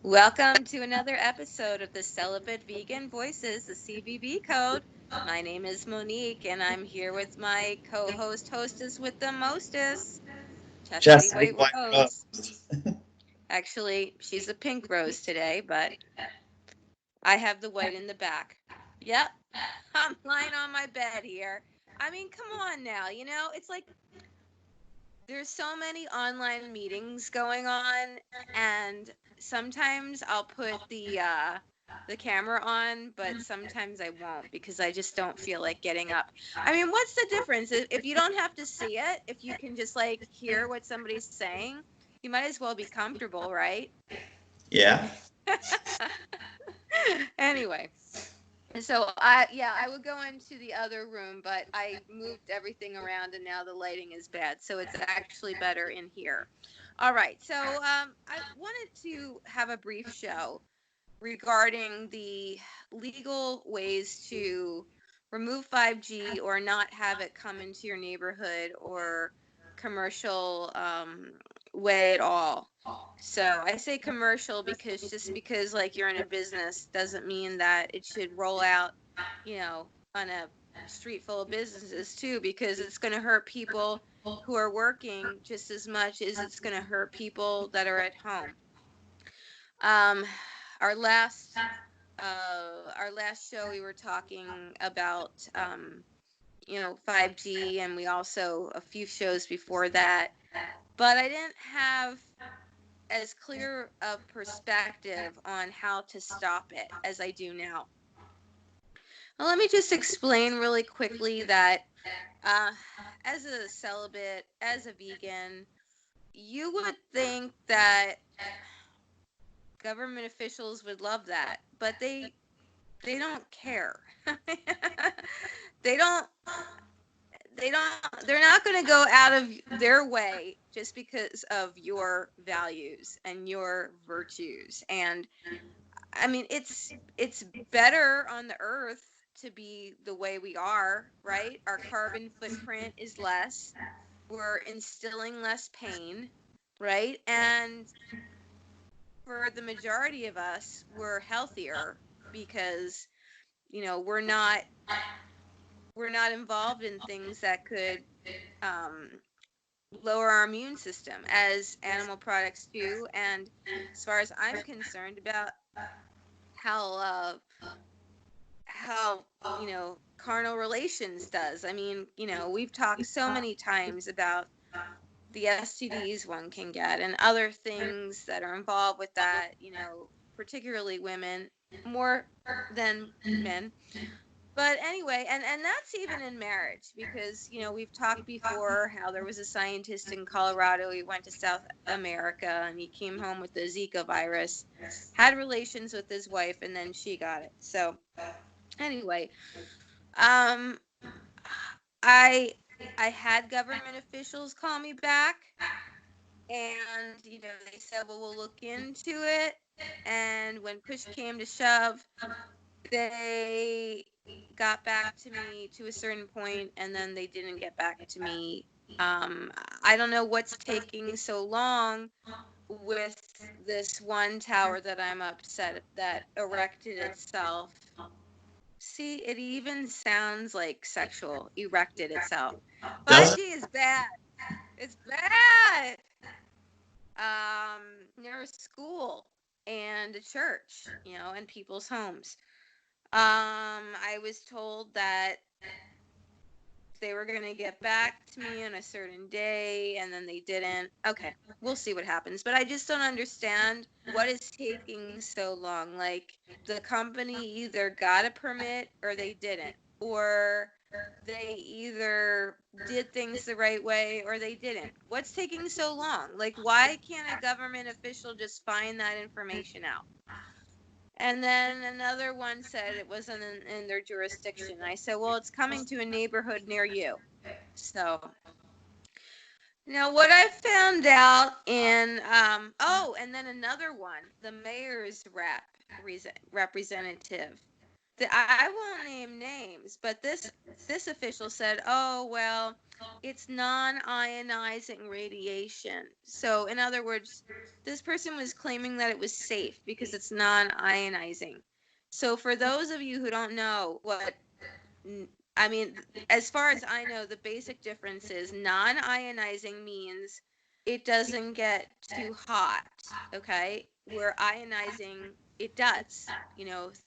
Welcome to another episode of the Celibate Vegan Voices, the CVV code. My name is Monique, and I'm here with my hostess with the mostest, Chastity Chastity White White Rose. Rose. Actually, she's a pink rose today, but I have the white in the back. Yep, I'm lying on my bed here. I mean, come on now, it's like there's so many online meetings going on, and sometimes I'll put the camera on, but sometimes I won't because I just don't feel like getting up. I mean, what's the difference? If you don't have to see it, if you can just like hear what somebody's saying, you might as well be comfortable, right? Yeah. Anyway, so I would go into the other room, but I moved everything around and now the lighting is bad, so it's actually better in here. All right, so I wanted to have a brief show regarding the legal ways to remove 5G or not have it come into your neighborhood or commercial way at all. So I say commercial because just because like you're in a business doesn't mean that it should roll out, on a street full of businesses too, because it's going to hurt people who are working just as much as it's going to hurt people that are at home. Um, our last our last show we were talking about 5G, and we also a few shows before that, but I didn't have as clear a perspective on how to stop it as I do now. Well, let me just explain really quickly that as a celibate, as a vegan, you would think that government officials would love that, but they don't care. they don't they're not going to go out of their way just because of your values and your virtues. And I mean, it's better on the earth to be the way we are, right? Our carbon footprint is less. We're instilling less pain, right? And for the majority of us, we're healthier because we're not involved in things that could lower our immune system as animal products do. And as far as I'm concerned about how carnal relations does, I mean, we've talked so many times about the STDs one can get and other things that are involved with that, particularly women more than men. But anyway, and that's even in marriage, because we've talked before how there was a scientist in Colorado. He went to South America and he came home with the Zika virus, had relations with his wife, and then she got it. So anyway, um I I had government officials call me back, and they said, well, we'll look into it. And when push came to shove, they got back to me to a certain point, and then they didn't get back to me. I don't know what's taking so long with this one tower that I'm upset that erected itself. See, it even sounds like sexual. Erected itself. Does 5G is bad. It's bad. Near a school and a church, and people's homes. I was told that they were going to get back to me on a certain day, and then they didn't. Okay, we'll see what happens. But I just don't understand what is taking so long. Like, the company either got a permit or they didn't. Or they either did things the right way or they didn't. What's taking so long? Like, why can't a government official just find that information out? And then another one said it wasn't in their jurisdiction. I said, well, it's coming to a neighborhood near you. So now what I found out in, and then another one, the mayor's representative I won't name names, but this official said, "Oh, well, it's non-ionizing radiation." So, in other words, this person was claiming that it was safe because it's non-ionizing. So, for those of you who don't know what, I mean, as far as I know, the basic difference is non-ionizing means it doesn't get too hot, okay? Where ionizing, it does,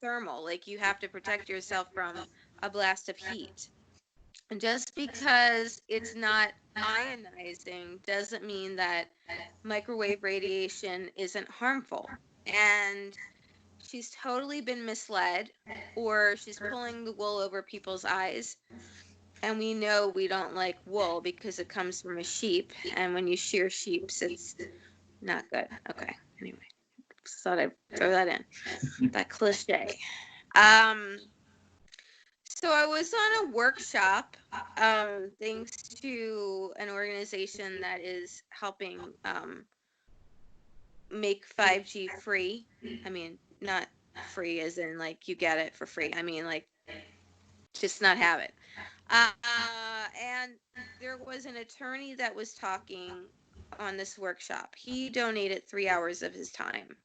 thermal, like you have to protect yourself from a blast of heat. And just because it's not ionizing doesn't mean that microwave radiation isn't harmful. And she's totally been misled, or she's pulling the wool over people's eyes. And we know we don't like wool because it comes from a sheep. And when you shear sheeps, it's not good. Okay. Anyway, just thought I'd throw that in. That cliche. So I was on a workshop, thanks to an organization that is helping make 5G free. I mean, not free as in like you get it for free. I mean, like, just not have it. And there was an attorney that was talking on this workshop. He donated 3 hours of his time,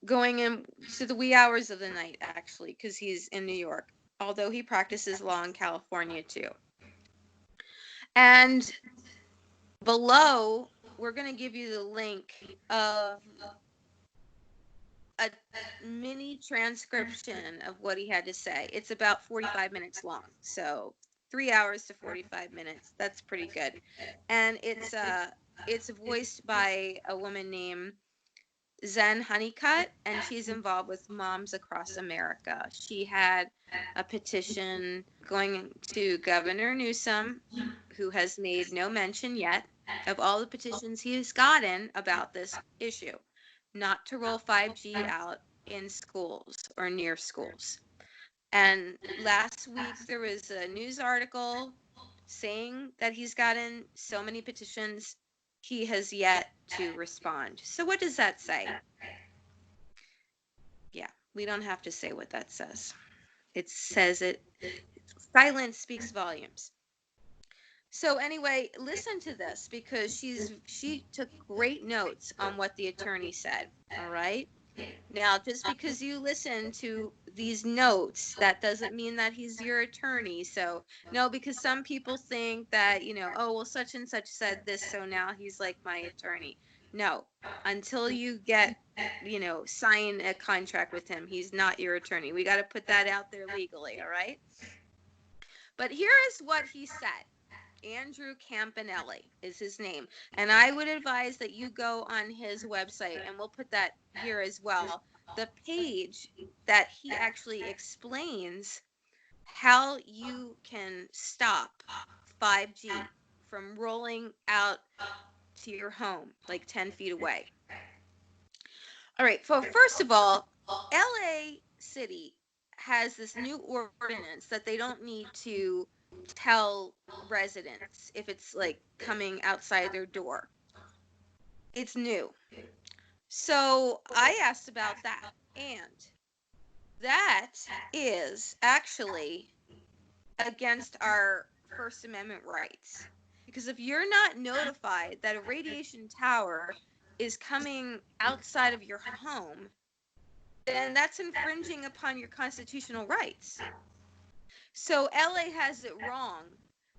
going into the wee hours of the night, actually, because he's in New York, although he practices law in California too. And below, we're going to give you the link of a mini transcription of what he had to say. It's about 45 minutes long. So 3 hours to 45 minutes. That's pretty good. And it's voiced by a woman named Zen Honeycutt, and she's involved with Moms Across America. She had a petition going to Governor Newsom, who has made no mention yet of all the petitions he has gotten about this issue, not to roll 5G out in schools or near schools. And last week there was a news article saying that he's gotten so many petitions, he has yet to respond. So what does that say? Yeah, we don't have to say what that says. It says it. Silence speaks volumes. So anyway, listen to this, because she took great notes on what the attorney said. All right. Now, just because you listen to these notes, that doesn't mean that he's your attorney. So, no, because some people think that, oh, well, such and such said this, so now he's like my attorney. No, until you get, sign a contract with him, he's not your attorney. We got to put that out there legally, all right? But here is what he said. Andrew Campanelli is his name. And I would advise that you go on his website, and we'll put that here as well, the page that he actually explains how you can stop 5G from rolling out to your home like 10 feet away. All right. So first of all, LA City has this new ordinance that they don't need to tell residents if it's like coming outside their door. It's new. So I asked about that, and that is actually against our First Amendment rights. Because if you're not notified that a radiation tower is coming outside of your home, then that's infringing upon your constitutional rights. So LA has it wrong,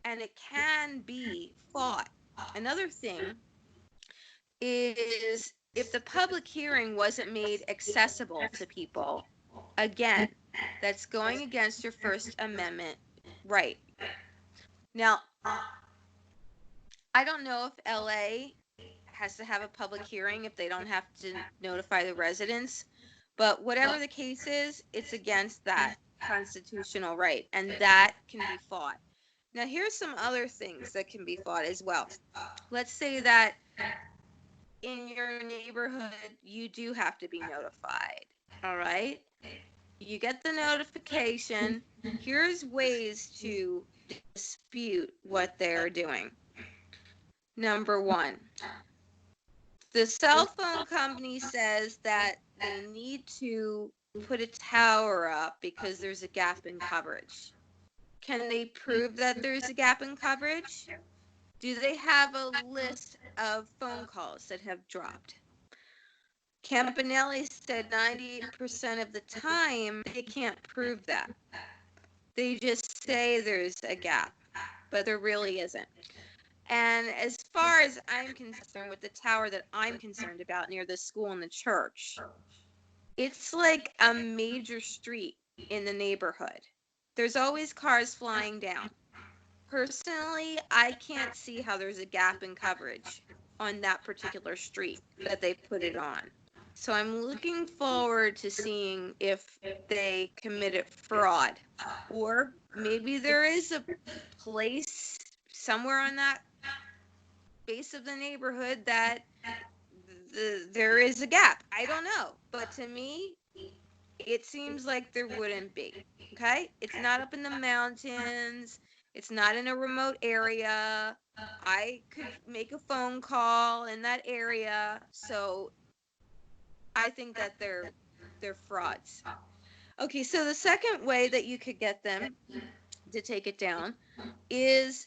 and it can be fought. Another thing is, if the public hearing wasn't made accessible to people, again, that's going against your First Amendment right. Now, I don't know if LA has to have a public hearing if they don't have to notify the residents, but whatever the case is, it's against that constitutional right, and that can be fought. Now, here's some other things that can be fought as well. Let's say that in your neighborhood, you do have to be notified, all right? You get the notification. Here's ways to dispute what they're doing. Number one, the cell phone company says that they need to put a tower up because there's a gap in coverage. Can they prove that there's a gap in coverage? Do they have a list of phone calls that have dropped? Campanelli said 98% of the time they can't prove that. They just say there's a gap, but there really isn't. And as far as I'm concerned, with the tower that I'm concerned about near the school and the church, it's like a major street in the neighborhood. There's always cars flying down. Personally, I can't see how there's a gap in coverage on that particular street that they put it on. So I'm looking forward to seeing if they committed fraud, or maybe there is a place somewhere on that base of the neighborhood that there is a gap. I don't know, but to me, it seems like there wouldn't be. Okay, it's not up in the mountains. It's not in a remote area. I could make a phone call in that area, so I think that they're frauds. Okay, so the second way that you could get them to take it down is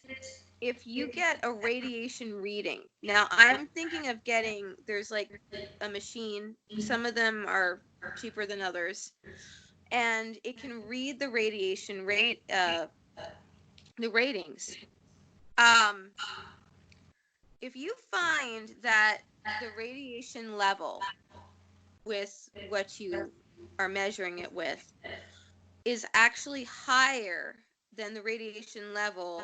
if you get a radiation reading. Now, I'm thinking of getting, there's like a machine. Some of them are cheaper than others, and it can read the radiation rate, the ratings. If you find that the radiation level with what you are measuring it with is actually higher than the radiation level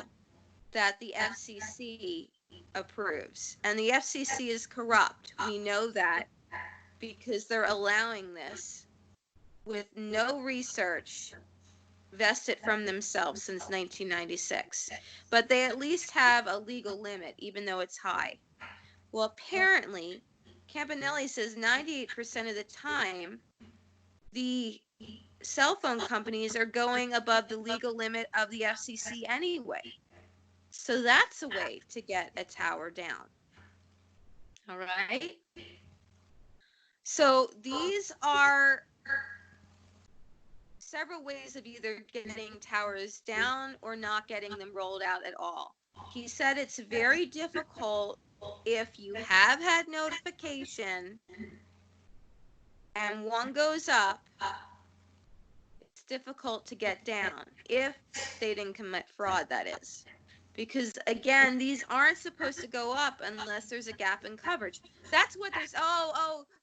that the FCC approves, and the FCC is corrupt. We know that because they're allowing this with no research vested from themselves since 1996. But they at least have a legal limit, even though it's high. Well, apparently, Campanelli says 98% of the time, the cell phone companies are going above the legal limit of the FCC anyway. So that's a way to get a tower down. All right. So these are several ways of either getting towers down or not getting them rolled out at all. He said it's very difficult if you have had notification and one goes up. It's difficult to get down if they didn't commit fraud, that is. Because, again, these aren't supposed to go up unless there's a gap in coverage. That's what there's,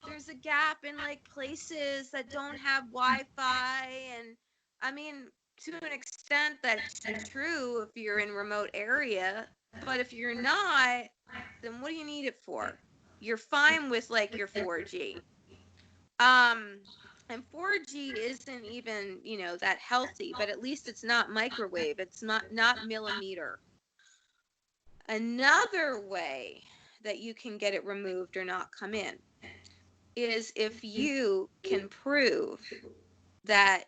there's a gap in, like, places that don't have Wi-Fi. And, I mean, to an extent, that's true if you're in a remote area. But if you're not, then what do you need it for? You're fine with, like, your 4G. And 4G isn't even, that healthy, but at least it's not microwave. It's not millimeter. Another way that you can get it removed or not come in is if you can prove that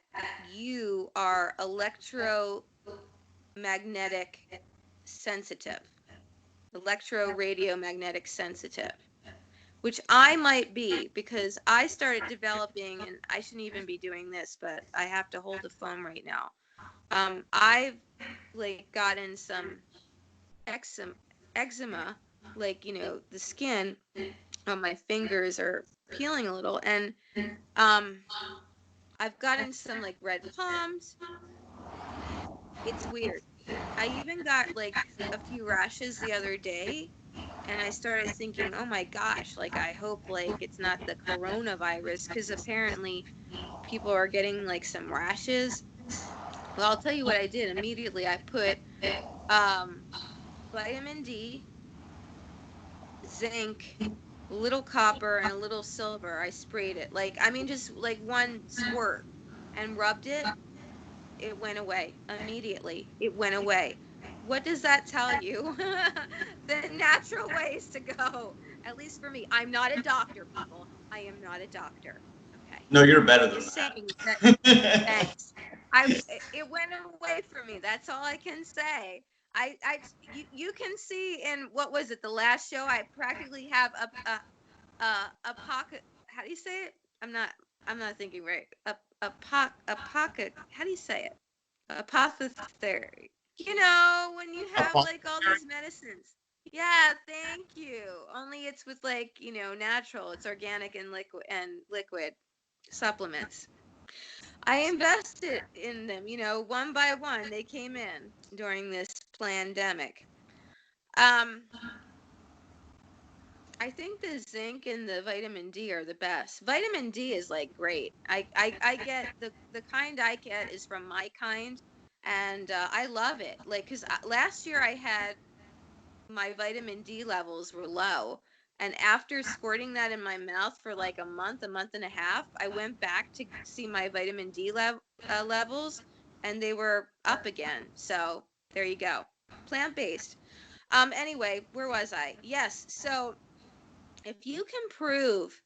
you are electromagnetic sensitive, electro-radiomagnetic sensitive, which I might be, because I started developing, and I shouldn't even be doing this, but I have to hold the phone right now. I've gotten some eczema, the skin on my fingers are peeling a little, and I've gotten some red palms. It's weird. I even got a few rashes the other day, and I started thinking, oh my gosh, I hope it's not the coronavirus, because apparently people are getting some rashes. Well, I'll tell you what I did immediately. I put vitamin D, zinc, a little copper, and a little silver. I sprayed it. Just one squirt, and rubbed it. It went away immediately. It went away. What does that tell you? The natural ways to go, at least for me. I'm not a doctor, people. I am not a doctor. Okay. No, you're better than just that. Saying that. Thanks. It went away from me. That's all I can say. You can see in, what was it, the last show, I practically have a pocket. How do you say it? I'm not I'm not thinking right. Apoca. How do you say it? Apothecary. You know, when you have like all these medicines. Yeah, thank you. Only it's with like, natural. It's organic and liquid supplements. I invested in them, one by one. They came in during this pandemic. I think the zinc and the vitamin D are the best. Vitamin D is like great. I get the kind I get is from My Kind, and I love it. Like, because last year I had my vitamin D levels were low, and after squirting that in my mouth for like a month and a half, I went back to see my vitamin D levels, and they were up again. So there you go, plant-based. Anyway, where was I? Yes, so if you can prove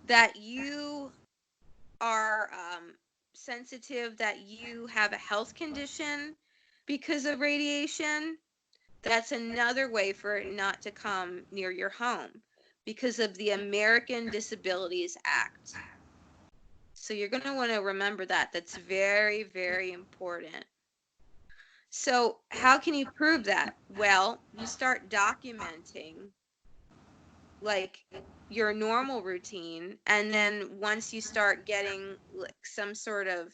that you are sensitive, that you have a health condition because of radiation, that's another way for it not to come near your home because of the American Disabilities Act. So you're going to want to remember that. That's very, very important. So how can you prove that? Well, you start documenting like your normal routine, and then once you start getting like some sort of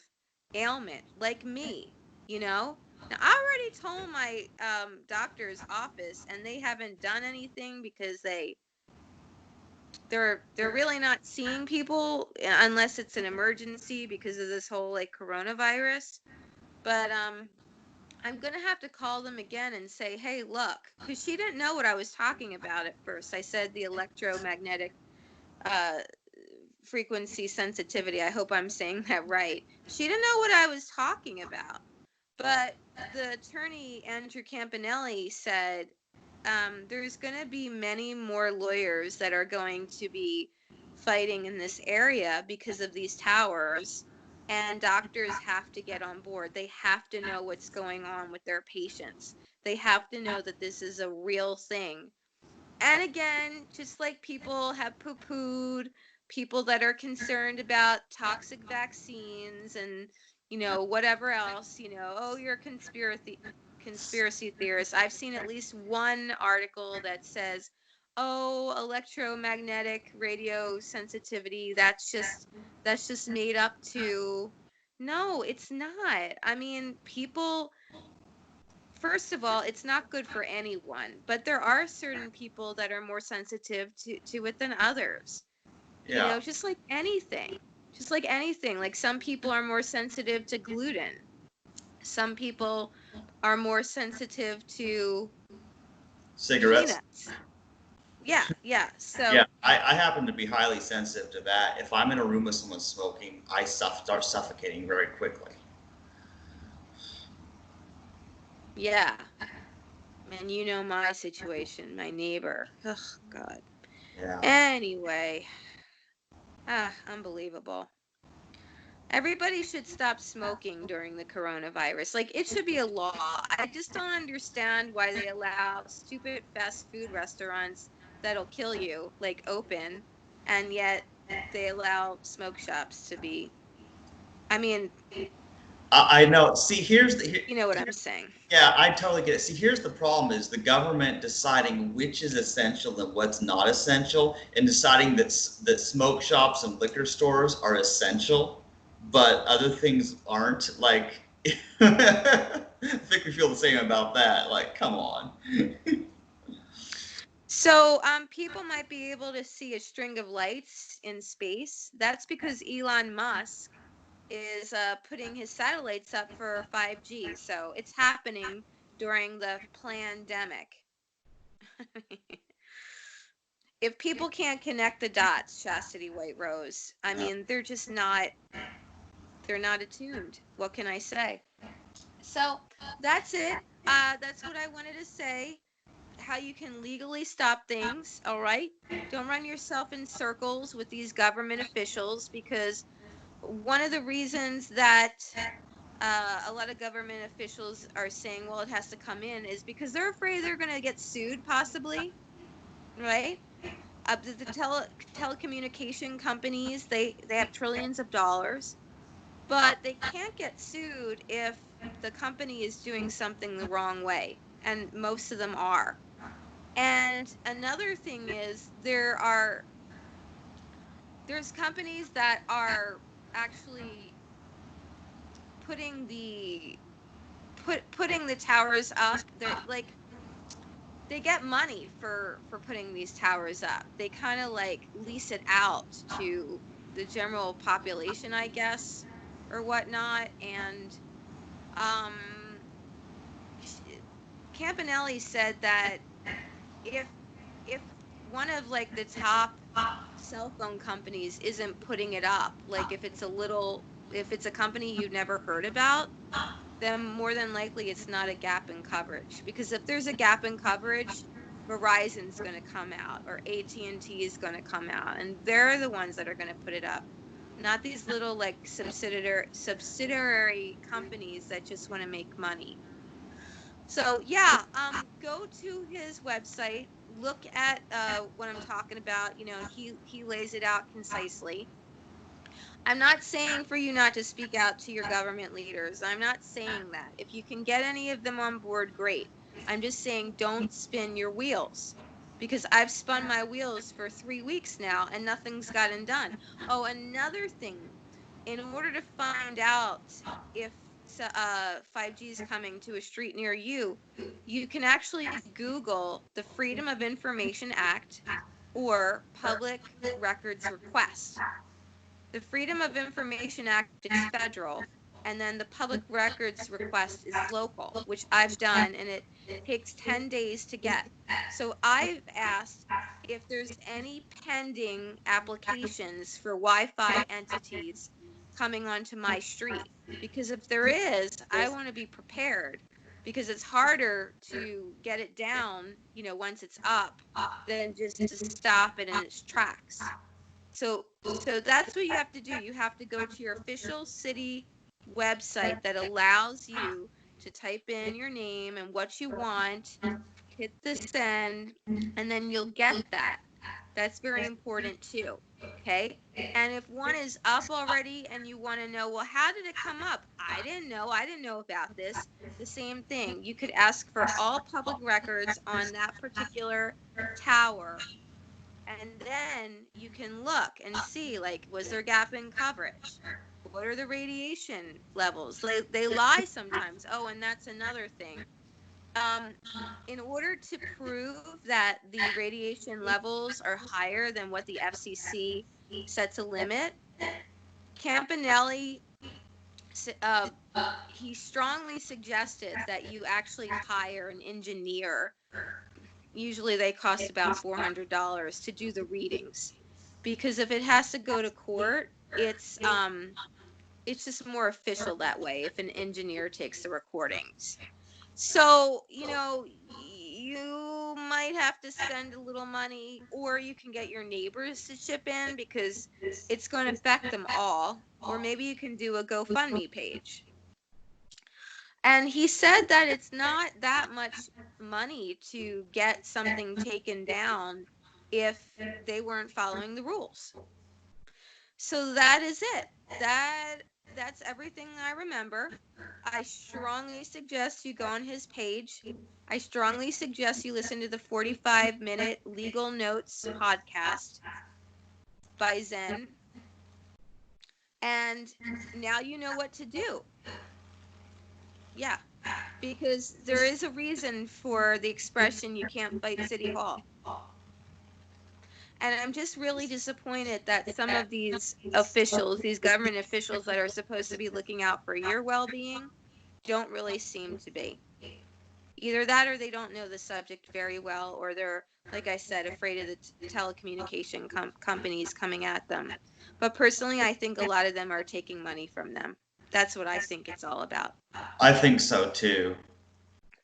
ailment, like me, now I already told my doctor's office, and they haven't done anything because they're really not seeing people unless it's an emergency because of this whole like coronavirus. But I'm going to have to call them again and say, hey, look, because she didn't know what I was talking about at first. I said the electromagnetic frequency sensitivity. I hope I'm saying that right. She didn't know what I was talking about. But the attorney, Andrew Campanelli, said there's going to be many more lawyers that are going to be fighting in this area because of these towers. And doctors have to get on board. They have to know what's going on with their patients. They have to know that this is a real thing. And again, just like people have poo-pooed, people that are concerned about toxic vaccines and, whatever else, oh, you're a conspiracy theorist. I've seen at least one article that says, oh, electromagnetic radio sensitivity, that's just made up to. No, it's not. I mean, people, first of all, it's not good for anyone, but there are certain people that are more sensitive to it than others. Yeah. Just like anything. Just like anything. Like some people are more sensitive to gluten. Some people are more sensitive to Cigarettes. peanuts. Yeah. So Yeah, I happen to be highly sensitive to that. If I'm in a room with someone smoking, I start suffocating very quickly. yeah. And you know my situation, my neighbor. Ugh, God. Yeah. Anyway. Unbelievable. Everybody should stop smoking during the coronavirus. Like, it should be a law. I just don't understand why they allow stupid fast food restaurants that'll kill you, like, open, and yet they allow smoke shops to be. I mean, I know. See, you know what I'm saying. yeah, I totally get it. See, here's the problem: is the government deciding which is essential and what's not essential, and deciding that smoke shops and liquor stores are essential, but other things aren't. Like, I think we feel the same about that. Like, come on. So, people might be able to see a string of lights in space. That's because Elon Musk is putting his satellites up for 5G. So it's happening during the pandemic. If people can't connect the dots, Chastity White Rose, I mean, they're not attuned. What can I say? So that's it. That's what I wanted to say. How you can legally stop things. All right. Don't run yourself in circles with these government officials, because one of the reasons that a lot of government officials are saying, well, it has to come in, is because they're afraid they're going to get sued, possibly, right? The telecommunication companies, they have trillions of dollars, but they can't get sued if the company is doing something the wrong way, and most of them are. And another thing is there's companies that are actually putting the towers up. They're like, they get money for putting these towers up. They kind of like lease it out to the general population, I guess, or whatnot. And Campanelli said that if one of like the top cell phone companies isn't putting it up, like if it's a company you've never heard about, then more than likely it's not a gap in coverage. Because if there's a gap in coverage, Verizon's going to come out, or AT&T is going to come out, and they're the ones that are going to put it up, not these little like subsidiary companies that just want to make money. So yeah, go to his website, look at what I'm talking about. You know, he lays it out concisely. I'm not saying for you not to speak out to your government leaders. I'm not saying that. If you can get any of them on board, great. I'm just saying don't spin your wheels, because I've spun my wheels for 3 weeks now and nothing's gotten done. Oh, another thing, in order to find out if 5G is coming to a street near you, you can actually Google the Freedom of Information Act or Public Records Request. The Freedom of Information Act is federal, and then the Public Records Request is local, which I've done, and it takes 10 days to get. So I've asked if there's any pending applications for Wi-Fi entities coming onto my street, because if there is, I want to be prepared, because it's harder to get it down, you know, once it's up, than just to stop it in its tracks. So that's what you have to do. You have to go to your official city website that allows you to type in your name and what you want, hit the send, and then you'll get that. That's very important too. Okay. And if one is up already and you want to know, well, how did it come up? I didn't know about this. The same thing. You could ask for all public records on that particular tower. And then you can look and see, like, was there a gap in coverage? What are the radiation levels? They lie sometimes. Oh, and that's another thing. In order to prove that the radiation levels are higher than what the FCC sets a limit, Campanelli, he strongly suggested that you actually hire an engineer. Usually they cost about $400 to do the readings, because if it has to go to court, it's just more official that way if an engineer takes the recordings. So, you know, you might have to spend a little money, or you can get your neighbors to chip in, because it's going to affect them all. Or maybe you can do a GoFundMe page. And he said that it's not that much money to get something taken down if they weren't following the rules. So that is it. That's everything I remember. I strongly suggest you go on his page. I strongly suggest you listen to the 45-minute Legal Notes podcast by Zen. And now you know what to do. Yeah, because there is a reason for the expression, you can't fight City Hall. And I'm just really disappointed that some of these officials, these government officials that are supposed to be looking out for your well-being, don't really seem to be. Either that, or they don't know the subject very well, or they're, like I said, afraid of the telecommunication companies coming at them. But personally, I think a lot of them are taking money from them. That's what I think it's all about. I think so too.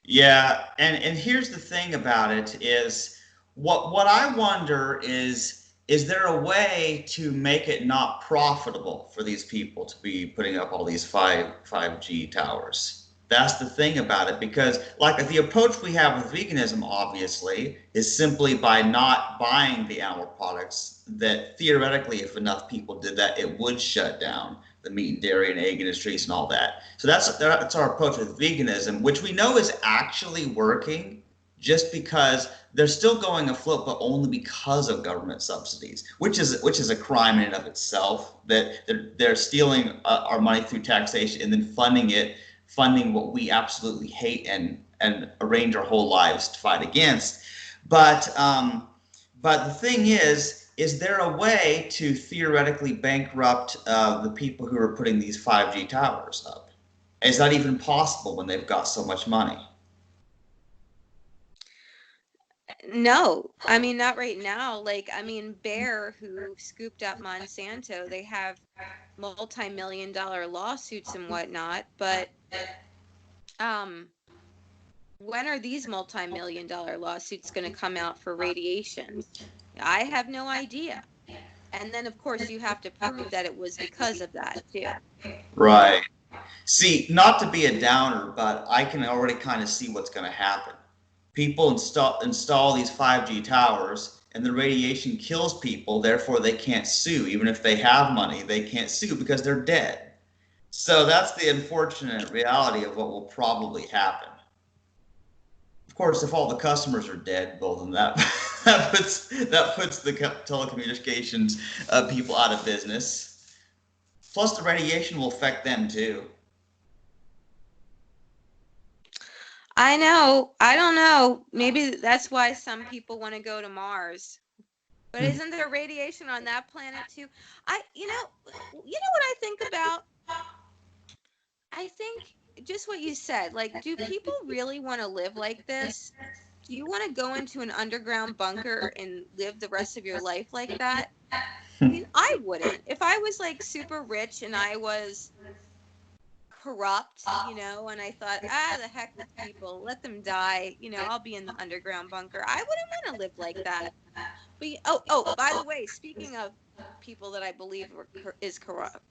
Yeah, and here's the thing about it is, what I wonder is there a way to make it not profitable for these people to be putting up all these 5G towers? That's the thing about it, because like the approach we have with veganism, obviously, is simply by not buying the animal products, that theoretically, if enough people did that, it would shut down the meat and dairy and egg industries and all that. So that's our approach with veganism, which we know is actually working, just because they're still going afloat, but only because of government subsidies, which is a crime in and of itself, that they're stealing our money through taxation and then funding what we absolutely hate and arrange our whole lives to fight against. But the thing is there a way to theoretically bankrupt the people who are putting these 5G towers up? Is that even possible when they've got so much money? No, I mean, not right now. Like, I mean, Bayer, who scooped up Monsanto, they have multi-million-dollar lawsuits and whatnot, but when are these multi-million-dollar lawsuits going to come out for radiation? I have no idea. And then, of course, you have to prove that it was because of that, too. Right. See, not to be a downer, but I can already kind of see what's going to happen. People install these 5G towers, and the radiation kills people, therefore they can't sue. Even if they have money, they can't sue because they're dead. So that's the unfortunate reality of what will probably happen. Of course, if all the customers are dead, well, then that puts the telecommunications people out of business. Plus, the radiation will affect them too. I know. I don't know. Maybe that's why some people want to go to Mars. But isn't there radiation on that planet too? You know what I think about? I think just what you said. Like, do people really want to live like this? Do you want to go into an underground bunker and live the rest of your life like that? I mean, I wouldn't. If I was like super rich and I was corrupt, and I thought, the heck with people, let them die, I'll be in the underground bunker. I wouldn't want to live like that. But by the way, speaking of people that I believe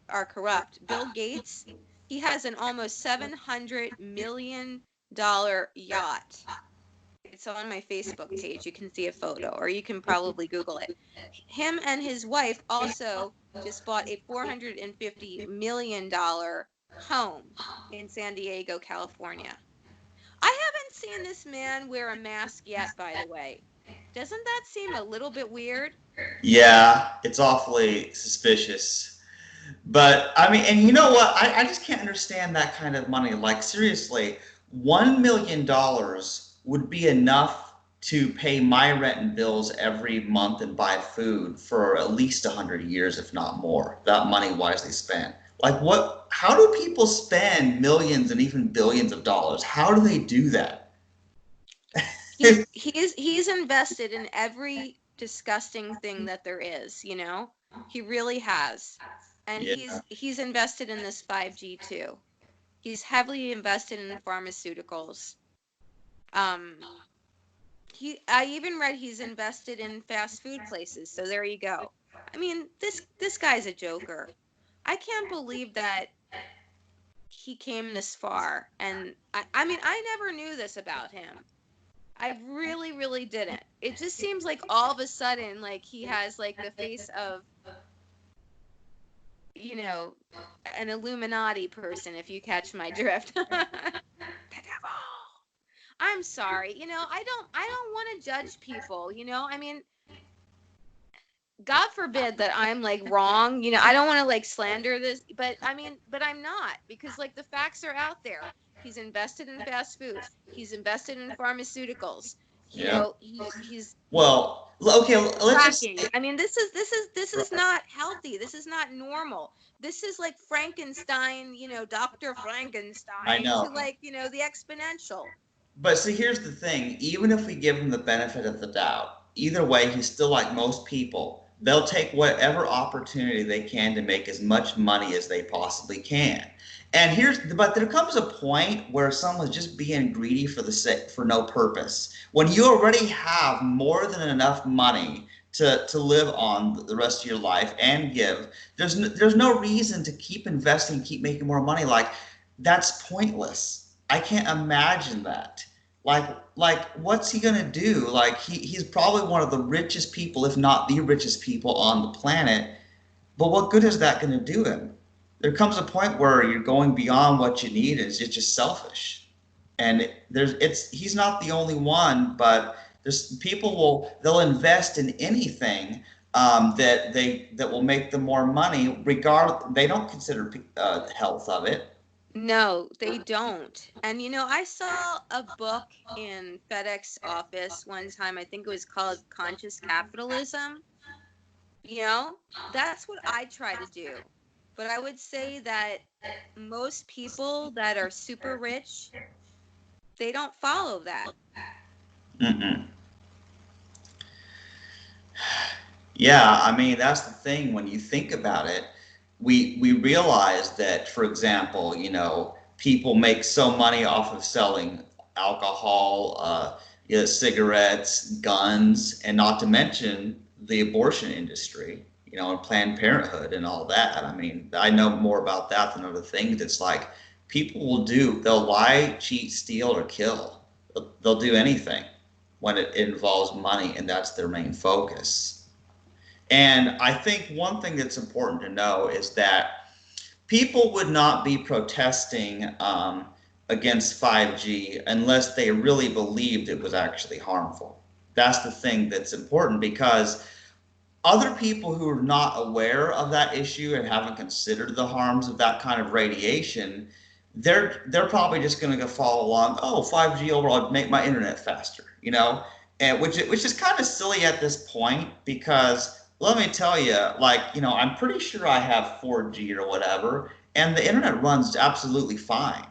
are corrupt, Bill Gates, he has an almost $700 million yacht. It's on my Facebook page. You can see a photo, or you can probably Google it. Him and his wife also just bought a $450 million home in San Diego, California. I haven't seen this man wear a mask yet, by the way. Doesn't that seem a little bit weird? Yeah, it's awfully suspicious. But I mean, and you know what? I just can't understand that kind of money. Like, seriously, $1 million would be enough to pay my rent and bills every month and buy food for at least 100 years, if not more. That money wisely spent. Like, how do people spend millions and even billions of dollars? How do they do that? He's invested in every disgusting thing that there is, He really has. And yeah. he's invested in this 5G too. He's heavily invested in pharmaceuticals. I even read he's invested in fast food places. So there you go. I mean, this guy's a joker. I can't believe that he came this far. And I mean, I never knew this about him. I really, really didn't. It just seems like all of a sudden, like, he has like the face of, an Illuminati person, if you catch my drift. The devil. I'm sorry. I don't want to judge people, I mean, God forbid that I'm like wrong, I don't want to like slander this, but I'm not, because like the facts are out there. He's invested in fast food. He's invested in pharmaceuticals. He's well, okay. Let's just. I mean, this is not healthy. This is not normal. This is like Frankenstein, Dr. Frankenstein. I know. To like, the exponential. But see, here's the thing. Even if we give him the benefit of the doubt, either way, he's still like most people. They'll take whatever opportunity they can to make as much money as they possibly can. But there comes a point where someone's just being greedy for no purpose. When you already have more than enough money to live on the rest of your life and give, there's no reason to keep investing, keep making more money. Like, that's pointless. I can't imagine that. Like what's he gonna do? Like he's probably one of the richest people, if not the richest people on the planet. But what good is that gonna do him? There comes a point where you're going beyond what you need, and it's just selfish. And he's not the only one, but there's they'll invest in anything that will make them more money. They don't consider the health of it. No, they don't. And I saw a book in FedEx office one time. I think it was called Conscious Capitalism. That's what I try to do. But I would say that most people that are super rich, they don't follow that. Mm-mm. Yeah, I mean, that's the thing. When you think about it, we realize that, for example, people make so money off of selling alcohol, cigarettes, guns, and not to mention the abortion industry, and Planned Parenthood and all that. I mean, I know more about that than other things. It's like people they'll lie, cheat, steal, or kill. They'll do anything when it involves money, and that's their main focus. And I think one thing that's important to know is that people would not be protesting against 5G unless they really believed it was actually harmful. That's the thing that's important, because other people who are not aware of that issue and haven't considered the harms of that kind of radiation, they're probably just going to go follow along. Oh, 5G overall make my internet faster, and which is kind of silly at this point, because let me tell you, I'm pretty sure I have 4G or whatever, and the internet runs absolutely fine.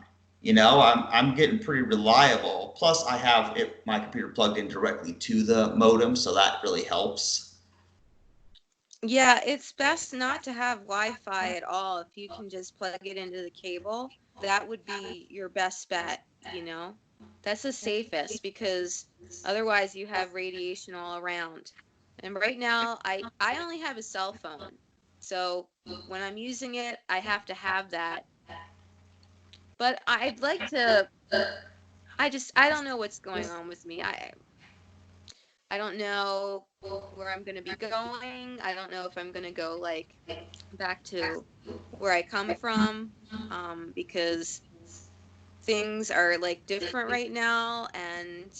I'm getting pretty reliable. Plus, I have my computer plugged in directly to the modem, so that really helps. Yeah, it's best not to have Wi-Fi at all. If you can just plug it into the cable, that would be your best bet, That's the safest, because otherwise you have radiation all around. And right now, I only have a cell phone. So when I'm using it, I have to have that. But I'd like to, I don't know what's going on with me. I don't know where I'm going to be going. I don't know if I'm going to go back to where I come from, because things are different right now. And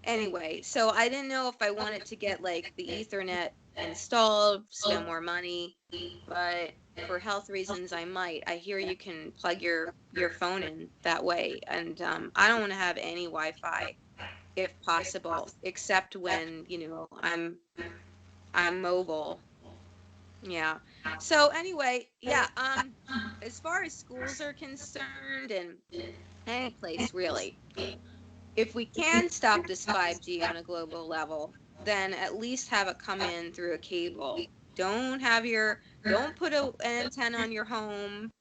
anyway, so I didn't know if I wanted to get the Ethernet installed, spend more money, but for health reasons I might. I hear you can plug your phone in that way, and I don't want to have any Wi-Fi if possible, except when I'm mobile. Yeah. So anyway, yeah, as far as schools are concerned, and any place really, if we can stop this 5G on a global level, then at least have it come in through a cable. Don't put an antenna on your home.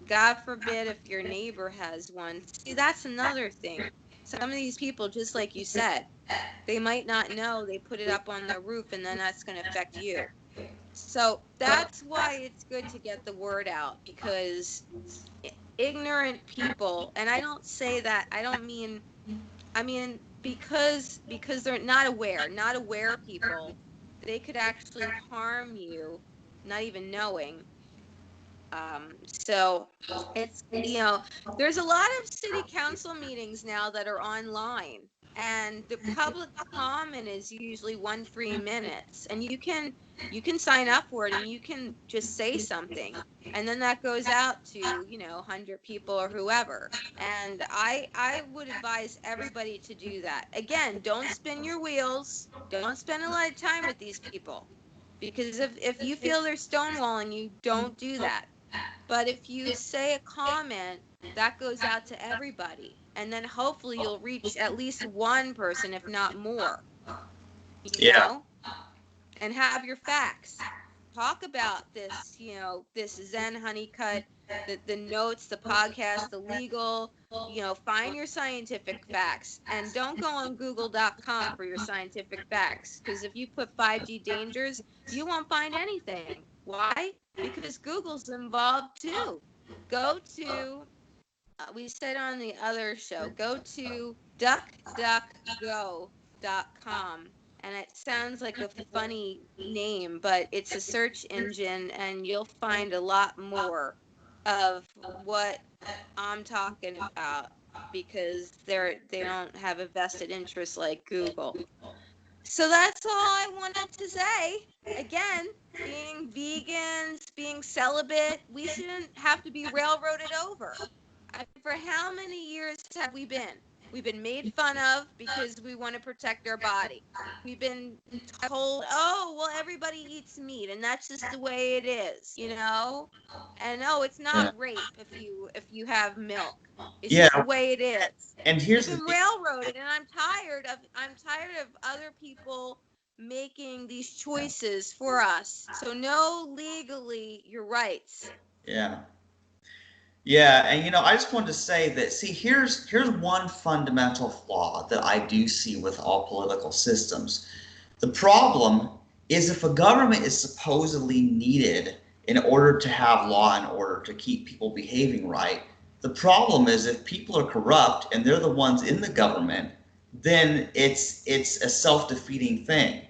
God forbid if your neighbor has one. See, that's another thing. Some of these people, just like you said, they might not know they put it up on their roof, and then that's going to affect you. So that's why it's good to get the word out, because ignorant people, and I don't say that, I mean because they're not aware people, they could actually harm you not even knowing. So it's, there's a lot of city council meetings now that are online, and the public comment is usually 3 minutes, and you can sign up for it, and you can just say something, and then that goes out to 100 people or whoever. And I would advise everybody to do that. Again, don't spin your wheels, don't spend a lot of time with these people, because if you feel they're stonewalling you, don't do that. But if you say a comment, that goes out to everybody, and then hopefully you'll reach at least one person, if not more, and have your facts. Talk about this, this Zen Honeycut, the notes, the podcast, the legal, find your scientific facts, and don't go on google.com for your scientific facts, because if you put 5G dangers, you won't find anything. Why? Because Google's involved too. Go to we said on the other show, go to duckduckgo.com. And it sounds like a funny name, but it's a search engine, and you'll find a lot more of what I'm talking about, because they don't have a vested interest like Google. So that's all I wanted to say. Again, being vegans, being celibate, we shouldn't have to be railroaded over. For how many years have we been? We've been made fun of because we want to protect our body. We've been told, oh, well, everybody eats meat, and that's just the way it is, you know? And no, it's not rape if you have milk. It's just the way it is. And here's We've been railroaded, and I'm tired of other people making these choices for us. So know legally your rights. Yeah. Yeah, and I just wanted to say that, see, here's one fundamental flaw that I do see with all political systems. The problem is, if a government is supposedly needed in order to have law and order to keep people behaving right, the problem is if people are corrupt and they're the ones in the government, then it's a self-defeating thing.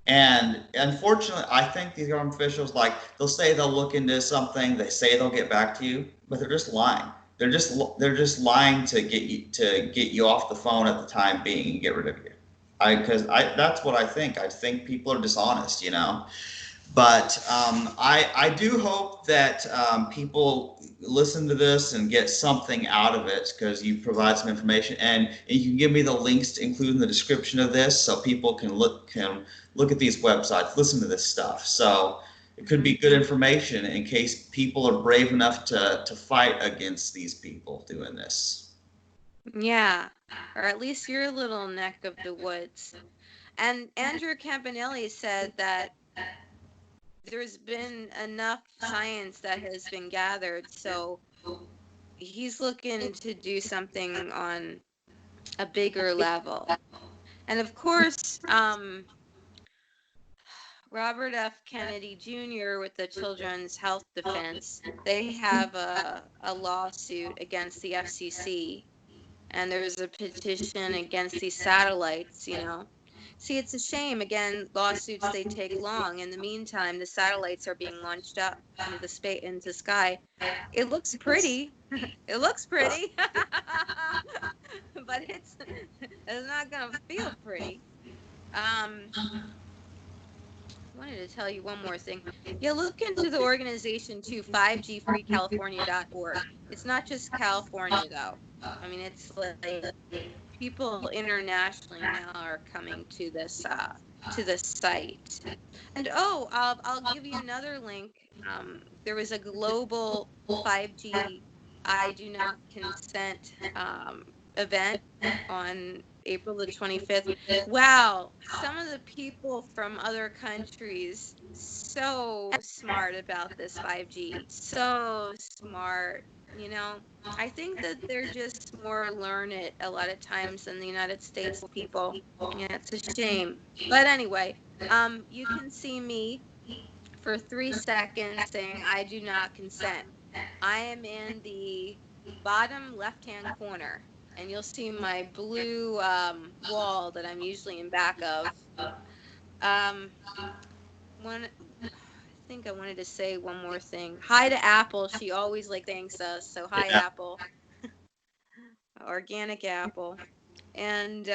And unfortunately, I think these government officials, like, they'll say they'll look into something, they say they'll get back to you, but they're just lying. They're just lying to get you off the phone at the time being and get rid of you. Because that's what I think. I think people are dishonest, But I do hope that people listen to this and get something out of it, because you provide some information, and you can give me the links to include in the description of this, so people can look at these websites, listen to this stuff. So it could be good information in case people are brave enough to fight against these people doing this. Yeah, or at least your little neck of the woods. And Andrew Campanelli said that there's been enough science that has been gathered, so he's looking to do something on a bigger level. And of course, Robert F. Kennedy Jr. with the Children's Health Defense, they have a lawsuit against the FCC, and there's a petition against these satellites, See, it's a shame. Again, lawsuits, they take long. In the meantime, the satellites are being launched up into the sky. It looks pretty. It looks pretty. But it's not going to feel pretty. I wanted to tell you one more thing. Yeah, look into the organization too, 5gfreecalifornia.org. It's not just California, though. I mean, it's like people internationally now are coming to this site. And I'll give you another link. There was a global 5G I do not consent event on April the 25th. Wow, some of the people from other countries, so smart about this 5G, so smart. I think that they're just more learned a lot of times than the United States people. Yeah, it's a shame. But anyway, you can see me for 3 seconds saying I do not consent. I am in the bottom left-hand corner, and you'll see my blue wall that I'm usually in back of. I think I wanted to say one more thing. Hi to Apple. She always thanks us. So hi, yeah. Apple. Organic Apple. And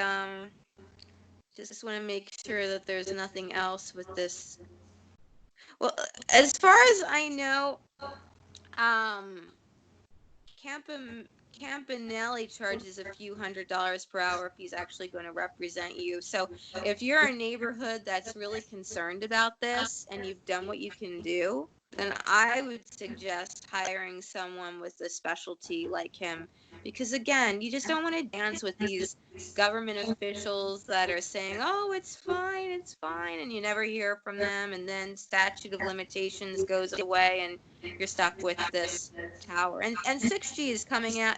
just want to make sure that there's nothing else with this. Well, as far as I know, Campanelli charges a few $100s per hour if he's actually going to represent you. So if you're a neighborhood that's really concerned about this and you've done what you can do, then I would suggest hiring someone with a specialty like him. Because again, you just don't want to dance with these government officials that are saying, oh, it's fine, and you never hear from them, and then statute of limitations goes away and you're stuck with this tower. And 6G is coming out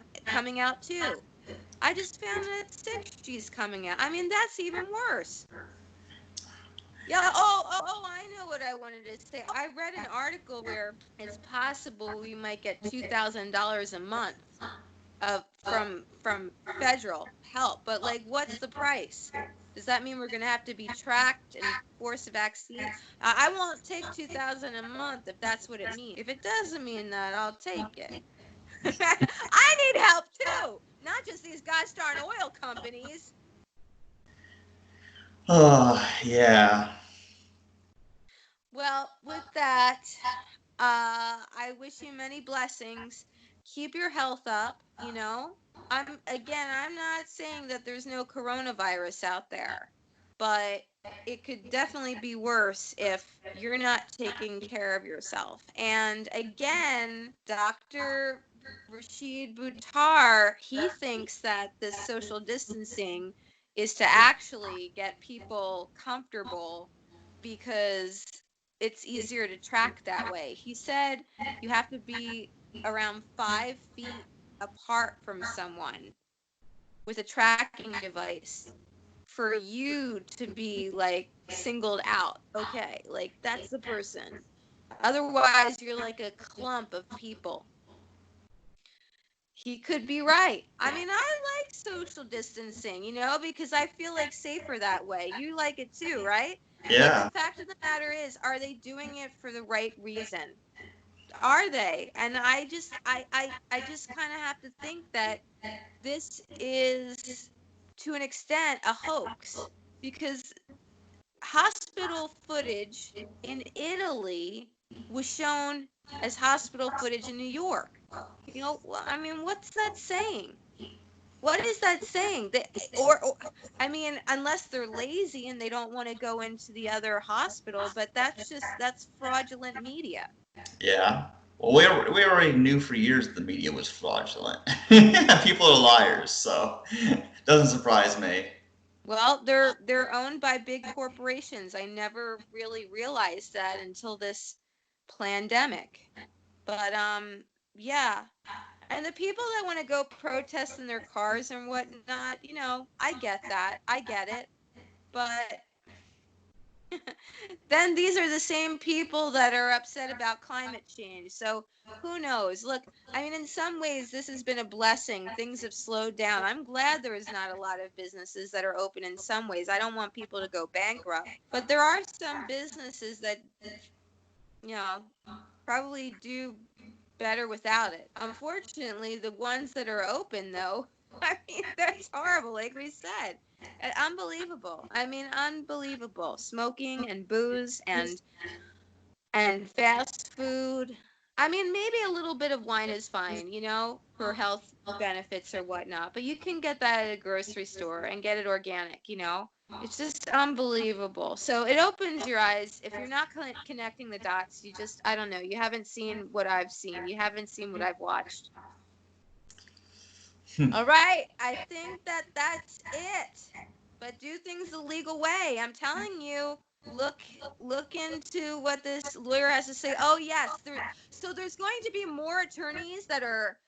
too. I just found that 6G is coming out. I mean, that's even worse. Yeah. Oh, I know what I wanted to say. I read an article where it's possible we might get $2,000 a month from federal help. But like, what's the price? Does that mean we're going to have to be tracked and force a vaccine? I won't take 2,000 a month if that's what it means. If it doesn't mean that, I'll take it. I need help too, not just these gosh darn oil companies. Oh, yeah. Well, with that, I wish you many blessings. Keep your health up, you know. I'm not saying that there's no coronavirus out there, but it could definitely be worse if you're not taking care of yourself. And again, Dr. Rashid Buttar, he thinks that this social distancing is to actually get people comfortable because it's easier to track that way. He said you have to be around 5 feet apart from someone with a tracking device for you to be like singled out. Okay, like that's the person. Otherwise, you're like a clump of people. He could be right. I mean, I like social distancing, you know, because I feel like safer that way. You like it too, right? Yeah. But the fact of the matter is, are they doing it for the right reason? Are they? And I just kind of have to think that this is to an extent a hoax, because hospital footage in Italy was shown as hospital footage in New York. You know, I mean, what's that saying? What is that saying? Or I mean, unless they're lazy and they don't want to go into the other hospital, but that's fraudulent media. Yeah. Well, we already knew for years the media was fraudulent. People are liars, so it doesn't surprise me. Well, they're owned by big corporations. I never really realized that until this pandemic. But yeah. And the people that want to go protest in their cars and whatnot, you know, I get that. I get it. But then these are the same people that are upset about climate change. So who knows? Look, I mean, in some ways, this has been a blessing. Things have slowed down. I'm glad there is not a lot of businesses that are open in some ways. I don't want people to go bankrupt. But there are some businesses that, you know, probably do better without it. Unfortunately, the ones that are open, though, I mean, that's horrible, like we said. Unbelievable. I mean, unbelievable. Smoking and booze and fast food. I mean, maybe a little bit of wine is fine, you know, for health benefits or whatnot, but you can get that at a grocery store and get it organic, you know. It's just unbelievable. So it opens your eyes. If you're not connecting the dots, you just, I don't know, you haven't seen what I've seen. You haven't seen what I've watched. All right. I think that's it. But do things the legal way. I'm telling you, look into what this lawyer has to say. Oh yes, there's going to be more attorneys that are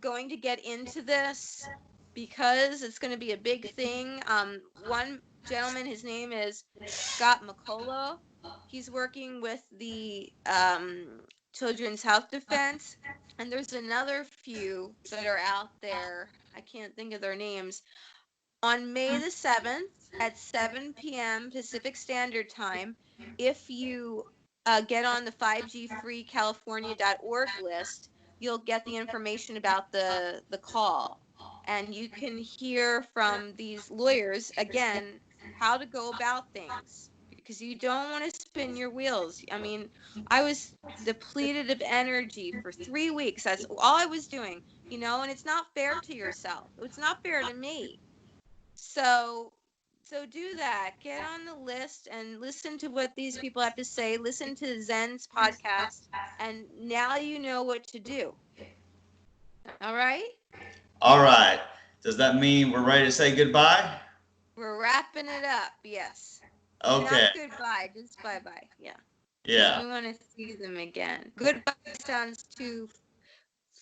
going to get into this because it's going to be a big thing. One gentleman, his name is Scott McCullough. He's working with the Children's Health Defense, and there's another few that are out there. I can't think of their names. On May the 7th at 7 p.m. Pacific Standard Time, if you get on the 5gfreecalifornia.org list, you'll get the information about the call. And you can hear from these lawyers, again, how to go about things. Because you don't want to spin your wheels. I mean, I was depleted of energy for 3 weeks. That's all I was doing, you know, and it's not fair to yourself. It's not fair to me. So do that. Get on the list and listen to what these people have to say. Listen to Zen's podcast, and now you know what to do. All right? All right. Does that mean we're ready to say goodbye? We're wrapping it up. Yes. Okay. Not goodbye, just bye-bye. Yeah. Yeah. We want to see them again. Goodbye sounds too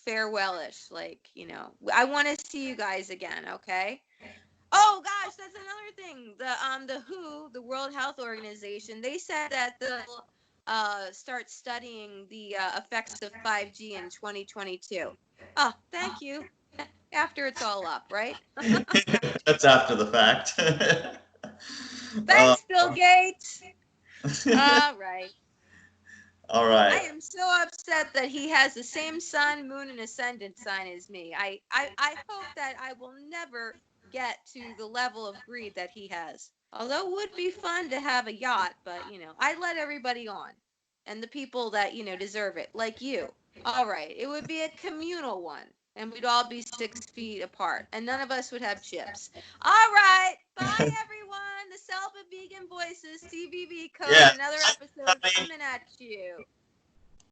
farewellish, like, you know. I want to see you guys again, okay? Oh gosh, that's another thing. The WHO, the World Health Organization, they said that they'll start studying the effects of 5G in 2022. Oh, thank you. After it's all up, right? That's after the fact. Thanks, Bill Gates. All right. All I right. am so upset that he has the same sun, moon, and ascendant sign as me. I hope that I will never get to the level of greed that he has. Although it would be fun to have a yacht, but I let everybody on. And the people that, deserve it, like you. All right. It would be a communal one. And we'd all be 6 feet apart. And none of us would have chips. All right. Bye, everyone. The Celibate Vegan Voices CVV code. Yeah. Another episode coming at you.